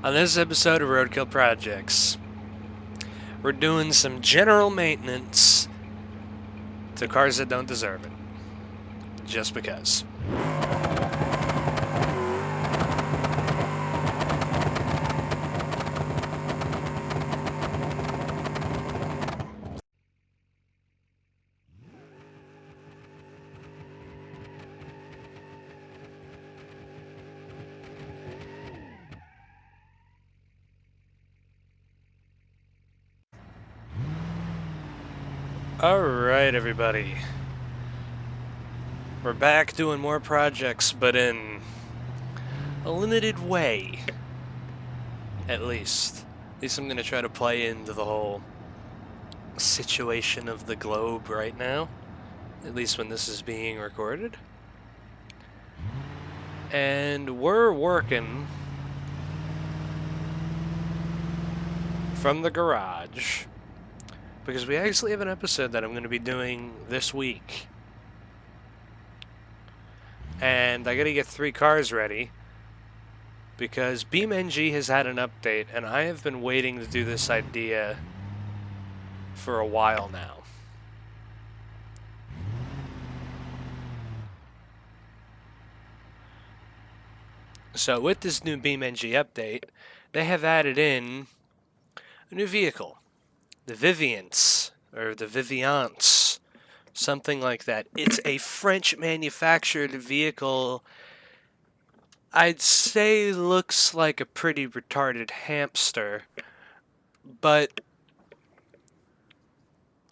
On this episode of Roadkill Projects, we're doing some general maintenance to cars that don't deserve it. Just because. Alright, everybody. We're back doing more projects, but in a limited way. At least. At least I'm going to try to play into the whole situation of the globe right now. At least when this is being recorded. And we're working from the garage. Because we actually have an episode that I'm going to be doing this week. And I got to get 3 cars ready. Because BeamNG has had an update, and I have been waiting to do this idea for a while now. So with this new BeamNG update, they have added in a new vehicle. The Vivience, or the Viviance, something like that. It's a French-manufactured vehicle. I'd say looks like a pretty retarded hamster, but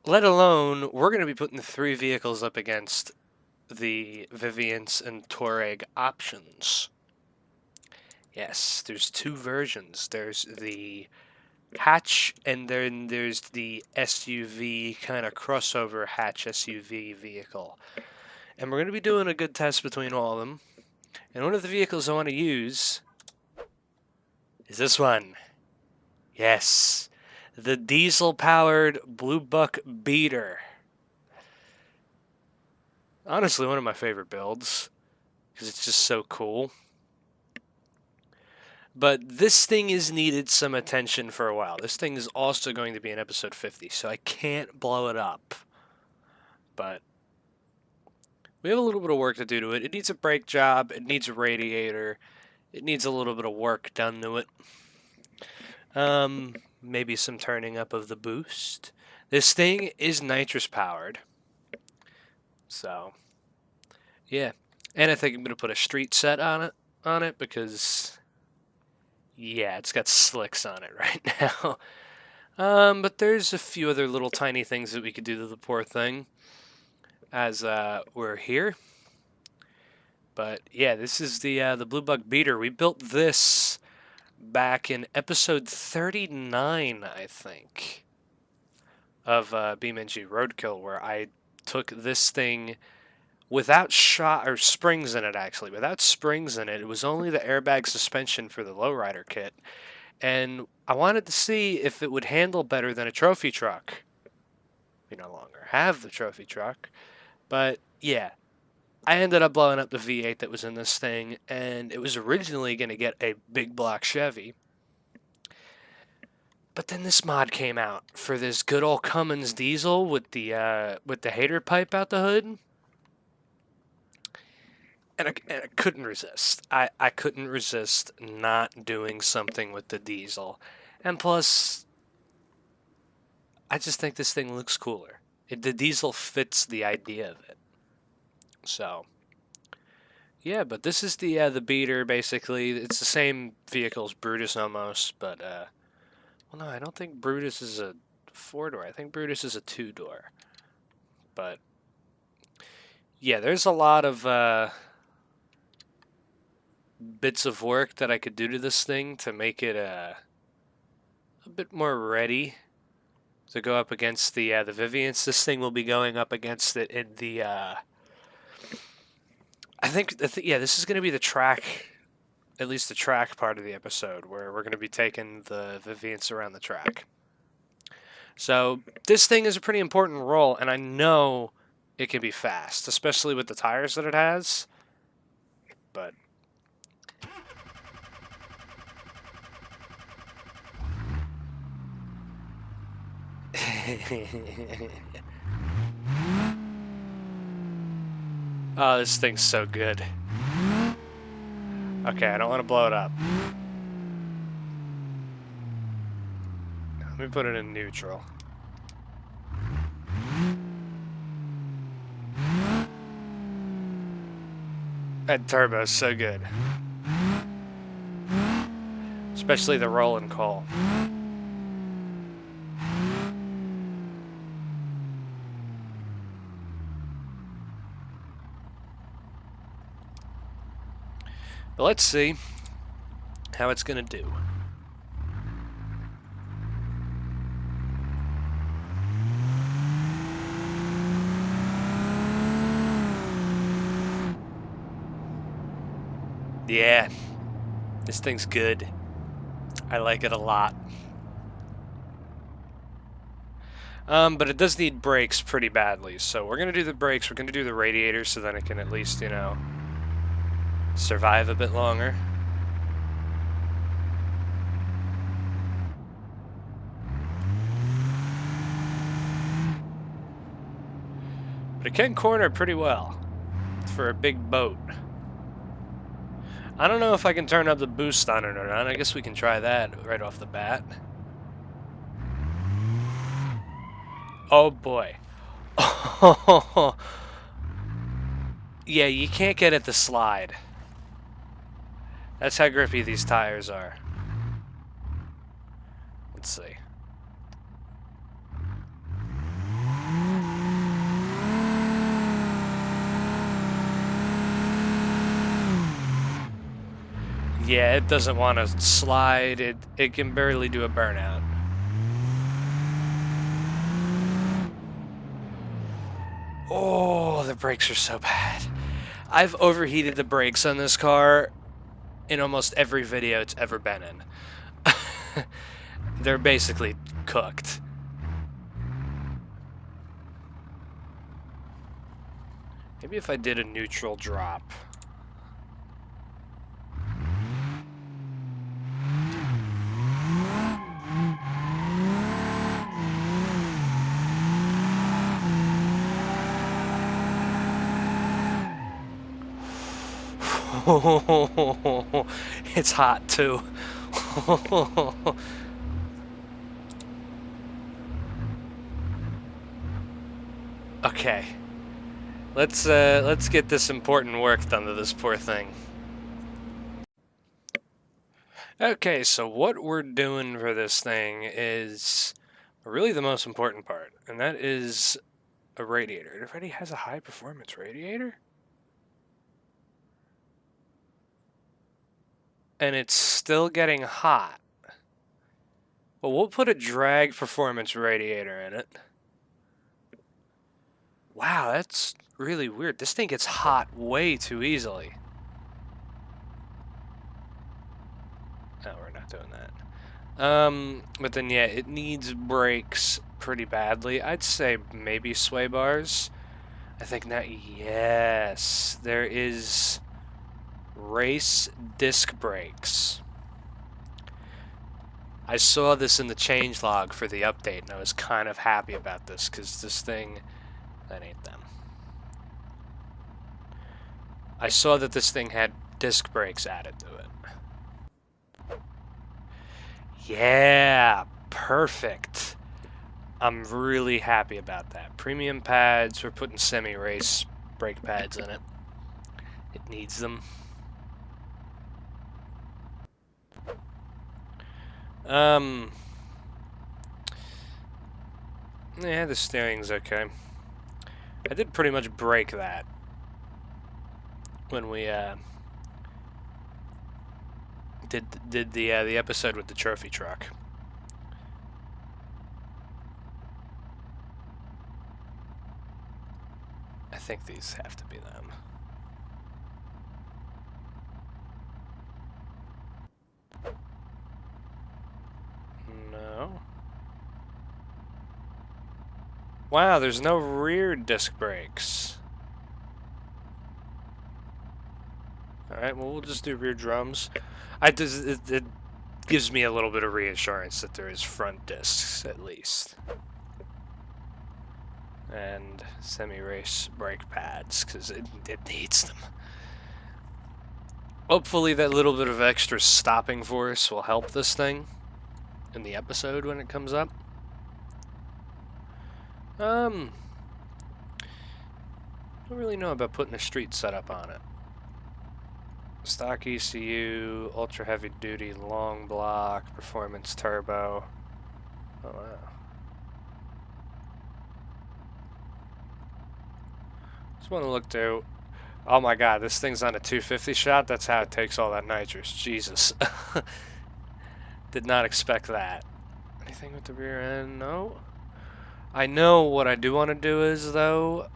let alone, we're going to be putting the 3 vehicles up against the Vivience and Touareg options. Yes, there's 2 versions. There's the hatch, and then there's the SUV kind of crossover hatch SUV vehicle. And we're going to be doing a good test between all of them. And one of the vehicles I want to use is this one. Yes, the diesel-powered Blue Buck Beater. Honestly, one of my favorite builds, because it's just so cool. But this thing has needed some attention for a while. This thing is also going to be in episode 50, so I can't blow it up. But we have a little bit of work to do to it. It needs a brake job. It needs a radiator. It needs a little bit of work done to it. Maybe some turning up of the boost. This thing is nitrous powered. So, yeah. And I think I'm going to put a street set on it because... yeah, it's got slicks on it right now. But there's a few other little tiny things that we could do to the poor thing as we're here. But yeah, this is the Blue Buck Beater. We built this back in episode 39, I think, of BeamNG Roadkill, where I took this thing without springs in it, actually. Without springs in it. It was only the airbag suspension for the lowrider kit. And I wanted to see if it would handle better than a trophy truck. We no longer have the trophy truck. But, yeah. I ended up blowing up the V8 that was in this thing. And it was originally going to get a big block Chevy. But then this mod came out for this good old Cummins diesel with the hater pipe out the hood. And I couldn't resist. I couldn't resist not doing something with the diesel. And plus, I just think this thing looks cooler. The diesel fits the idea of it. So, yeah, but this is the Beater, basically. It's the same vehicle as Brutus almost, but, well, no, I don't think Brutus is a 4-door. I think Brutus is a 2-door. But, yeah, there's a lot of... bits of work that I could do to this thing to make it a bit more ready to go up against the Vivience. This thing will be going up against it in the I think yeah, this is going to be the track, at least the track part of the episode, where we're going to be taking the Vivience around the track. So this thing is a pretty important role, and I know it can be fast, especially with the tires that it has. But Oh, this thing's so good. Okay, I don't want to blow it up. Let me put it in neutral. That turbo's so good. Especially the rolling coal. But let's see how it's gonna do. Yeah, this thing's good. I like it a lot. But it does need brakes pretty badly, so we're gonna do the brakes, we're gonna do the radiator so then it can at least, you know, survive a bit longer. But it can corner pretty well for a big boat. I don't know if I can turn up the boost on it or not. I guess we can try that right off the bat. Oh boy. Yeah, you can't get it to slide. That's how grippy these tires are. Let's see. Yeah, it doesn't want to slide. It can barely do a burnout. Oh, the brakes are so bad. I've overheated the brakes on this car in almost every video it's ever been in. They're basically cooked. Maybe if I did a neutral drop. It's hot too. Okay. Let's get this important work done to this poor thing. Okay, so what we're doing for this thing is really the most important part, and that is a radiator. It already has a high performance radiator? And it's still getting hot. Well, we'll put a drag performance radiator in it. Wow, that's really weird. This thing gets hot way too easily. No, we're not doing that. But then yeah, it needs brakes pretty badly. I'd say maybe sway bars. I think not. Yes, there is race disc brakes. I saw this in the changelog for the update, and I was kind of happy about this because this thing, that ain't them. I saw that this thing had disc brakes added to it. Yeah, perfect. I'm really happy about that. Premium pads, we're putting semi-race brake pads in it. It needs them. Yeah, the steering's okay. I did pretty much break that when we did the episode with the trophy truck. I think these have to be them. No. Wow, there's no rear disc brakes. Alright, well, we'll just do rear drums. It gives me a little bit of reassurance that there is front discs, at least. And semi-race brake pads, because it needs them. Hopefully that little bit of extra stopping force will help this thing in the episode when it comes up. Don't really know about putting a street setup on it. Stock ECU, ultra heavy duty, long block, performance turbo. Oh wow. Just want to look to. Oh my god, this thing's on a 250 shot? That's how it takes all that nitrous. Jesus. Did not expect that. Anything with the rear end? No. I know what I do want to do is, though...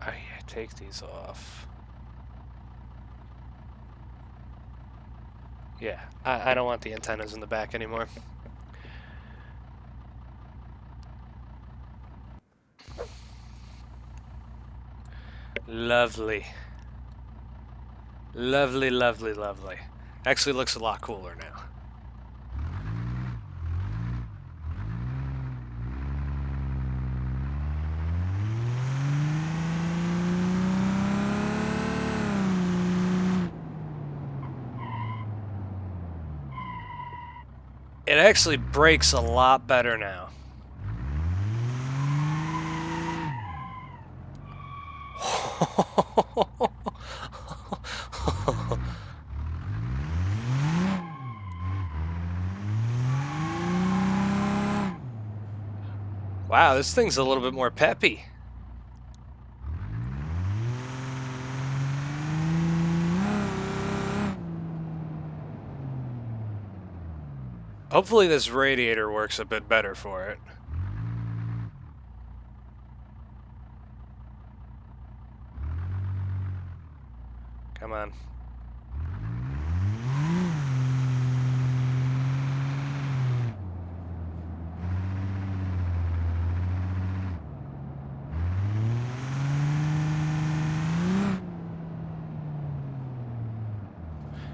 Oh yeah, take these off. Yeah, I don't want the antennas in the back anymore. Lovely. Lovely, lovely, lovely. Actually looks a lot cooler now. It actually brakes a lot better now. Wow, this thing's a little bit more peppy. Hopefully this radiator works a bit better for it. Come on.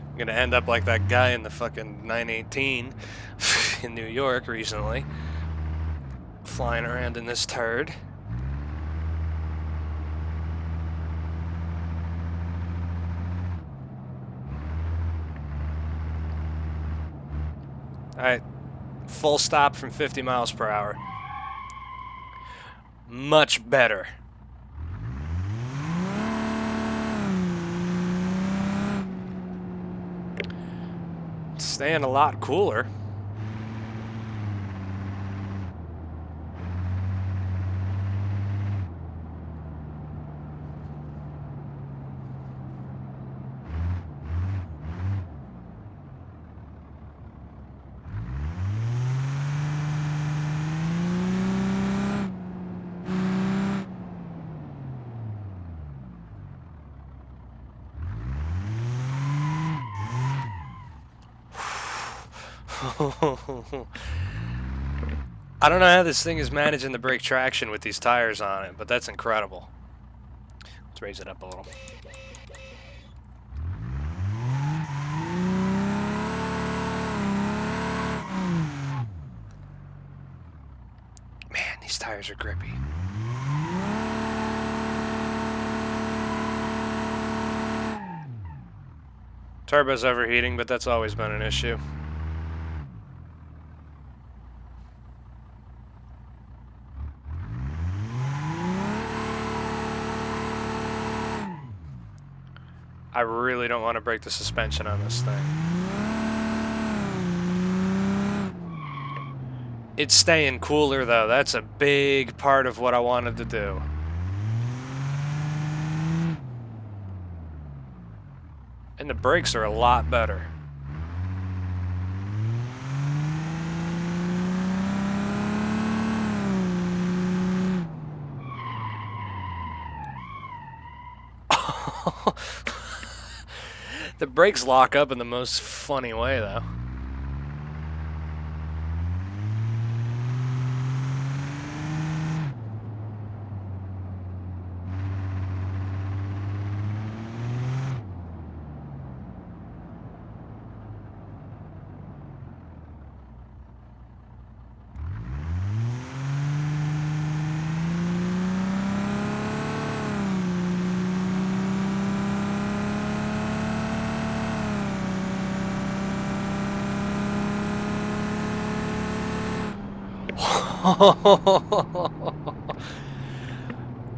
I'm gonna end up like that guy in the fucking 918 in New York recently. Flying around in this turd. Alright, full stop from 50 miles per hour. Much better. Staying a lot cooler. I don't know how this thing is managing the brake traction with these tires on it, but that's incredible. Let's raise it up a little. Man, these tires are grippy. Turbo's overheating, but that's always been an issue. I really don't want to break the suspension on this thing. It's staying cooler though. That's a big part of what I wanted to do. And the brakes are a lot better. The brakes lock up in the most funny way, though.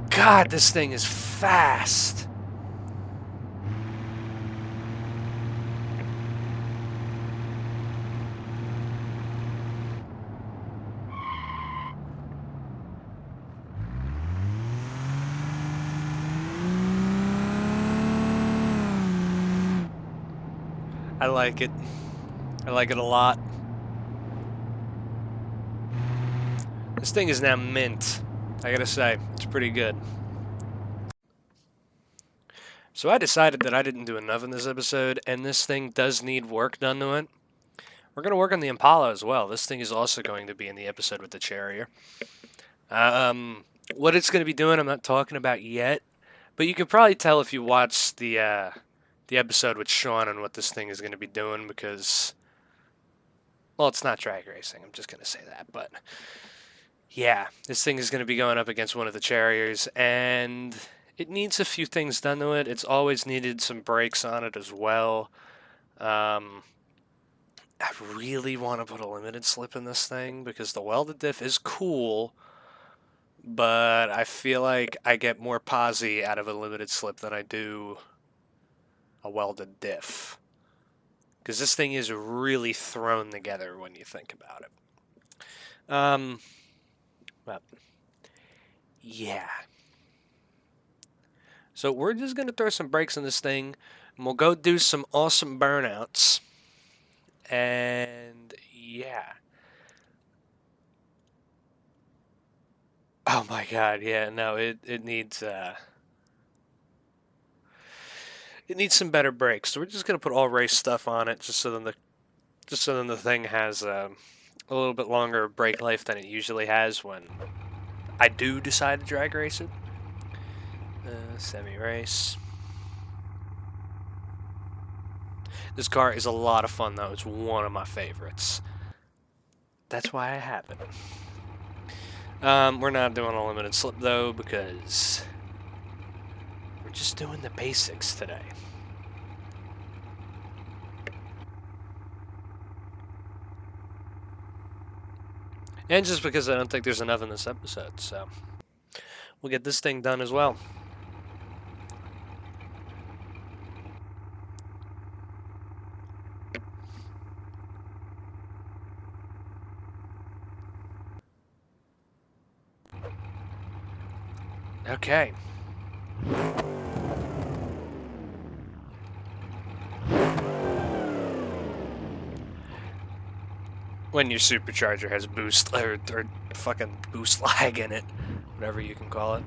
God, this thing is fast. I like it. I like it a lot. This thing is now mint. I gotta say, it's pretty good. So I decided that I didn't do enough in this episode, and this thing does need work done to it. We're going to work on the Impala as well. This thing is also going to be in the episode with the Charrier. What it's going to be doing, I'm not talking about yet, but you could probably tell if you watch the episode with Sean on what this thing is going to be doing because, well, it's not drag racing. I'm just going to say that, but yeah, this thing is going to be going up against one of the Charriers, and it needs a few things done to it. It's always needed some brakes on it as well. I really want to put a limited slip in this thing because the welded diff is cool, but I feel like I get more posi out of a limited slip than I do a welded diff. Because this thing is really thrown together when you think about it. But yeah. So we're just going to throw some brakes in this thing, and we'll go do some awesome burnouts. And yeah. Oh my god, yeah, no, it needs some better brakes. So we're just gonna put all race stuff on it just so then the thing has a little bit longer brake life than it usually has when I do decide to drag race it. Semi-race. This car is a lot of fun though. It's one of my favorites. That's why I have it. We're not doing a limited slip though because we're just doing the basics today. And just because I don't think there's enough in this episode, so we'll get this thing done as well. Okay. When your supercharger has boost or fucking boost lag in it, whatever you can call it.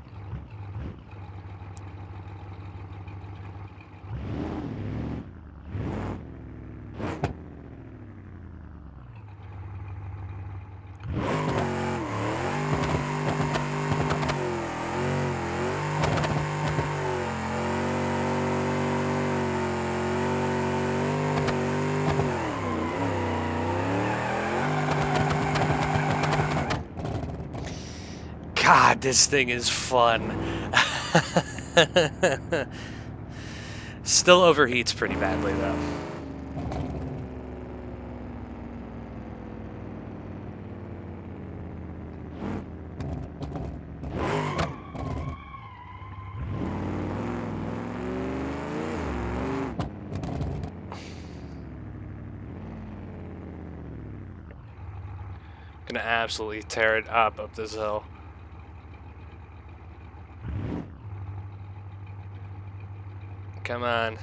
God, this thing is fun. Still overheats pretty badly, though. Gonna absolutely tear it up this hill. Come on.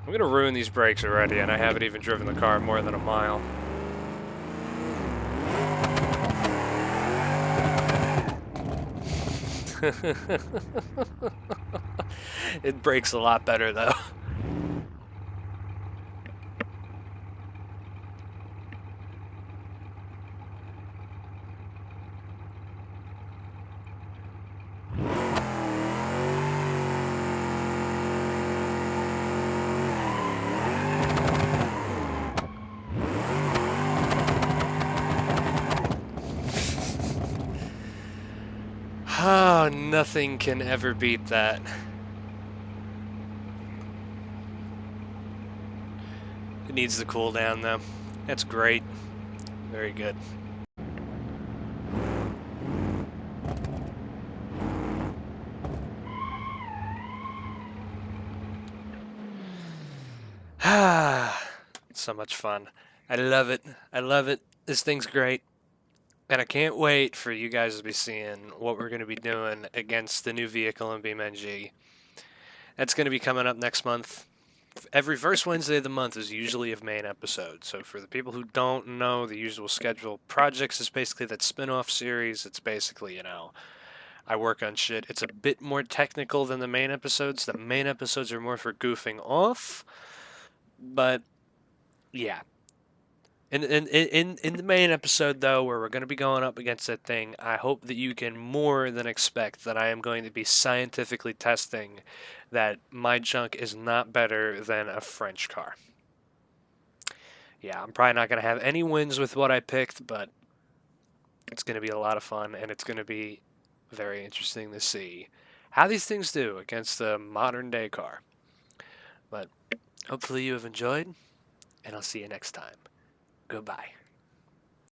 I'm gonna ruin these brakes already, and I haven't even driven the car more than a mile. It brakes a lot better, though. Oh, nothing can ever beat that. It needs to cool down, though. That's great. Very good. So much fun. I love it. I love it. This thing's great. And I can't wait for you guys to be seeing what we're going to be doing against the new vehicle in BeamNG. That's going to be coming up next month. Every first Wednesday of the month is usually a main episode. So for the people who don't know the usual schedule, Projects is basically that spin-off series. It's basically, I work on shit. It's a bit more technical than the main episodes. The main episodes are more for goofing off. But yeah. In the main episode, though, where we're going to be going up against that thing, I hope that you can more than expect that I am going to be scientifically testing that my junk is not better than a French car. Yeah, I'm probably not going to have any wins with what I picked, but it's going to be a lot of fun, and it's going to be very interesting to see how these things do against a modern day car. But hopefully you have enjoyed, and I'll see you next time. Goodbye.